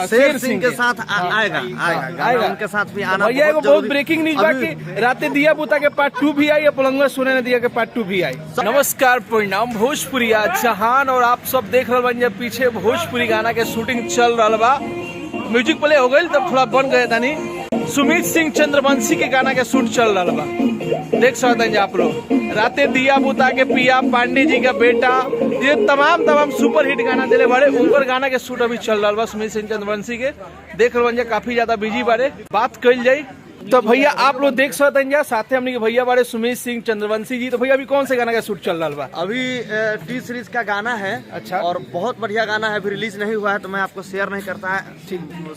शेर सिंह के साथ आएगा उनके साथ भी आना भैया एगो बहुत ब्रेकिंग न्यूज बा कि राते दिया बुता के पार्ट 2 भी आई और पलंगवा सोने ने दिया के पार्ट 2 भी आई। नमस्कार प्रणाम भोजपुरिया जहान और आप सब देख रहे बन पीछे भोजपुरी गाना के शूटिंग चल रहा बा। म्यूजिक प्ले हो गई तब थोड़ा बन गया था सुमित सिंह चंद्रवंशी के गाना के शूट चल रहा बा। देख सकते हैं आप लोग राते दिया बुता के पिया पांडे जी का बेटा ये तमाम सुपर हिट गाना दिले बड़े उनकर गाना के शूट अभी चल रहा बा सुमित सिंह चंद्रवंशी के। देख रहे काफी ज्यादा बिजी बारे बात कल जाये तो भैया आप लोग देख सकते हैं साथे हमने भैया बारे सुमित सिंह चंद्रवंशी जी। तो भैया अभी कौन से गाना का शूट चल रहा बा? अभी टी सीरीज का गाना है। अच्छा। और बहुत बढ़िया गाना है, अभी रिलीज नहीं हुआ है तो मैं आपको शेयर नहीं करता है।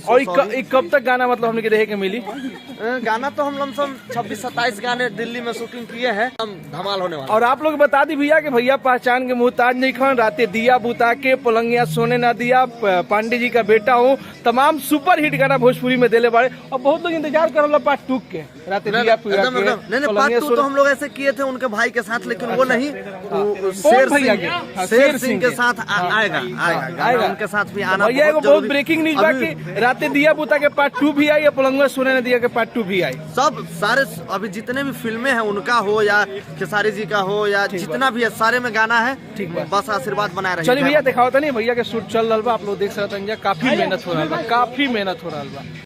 और कब तक गाना मतलब हमने देखे के मिली? गाना तो हम लमसम 26-27 गाने दिल्ली में शूटिंग किए हैं, हम धमाल होने वाला। और आप लोग बता दी भैया कि भैया पहचान के मुहताज नहीं खान राते दिया बुता के पलंगिया सोने ना दिया पांडे जी का बेटा हूँ तमाम सुपर हिट गाना भोजपुरी में दिले बड़े और बहुत लोग इंतजार कर रहा पार्ट 2 के राते दिया नहीं पार्ट 2 तो हम लोग ऐसे किए थे उनके भाई के साथ, लेकिन वो नहीं शेर सिंह के साथ आएगा उनके साथ भी आना। भैया एगो बहुत ब्रेकिंग न्यूज बा कि राते दिया बुता के पार्ट 2 भी आई और पलंगवा सोने ने दिया के पार्ट 2 भी आई। सब सारे अभी जितने भी फिल्में हैं उनका हो या खेसारी जी का हो या जितना भी है सारे में गाना है। ठीक है, बस आशीर्वाद बनाए रहिए। चलिए भैया दिखाओ था नहीं भैया के शूट चल रहा बा, आप लोग देख सकते हैं काफी मेहनत हो रहा है, काफी मेहनत हो रहा है।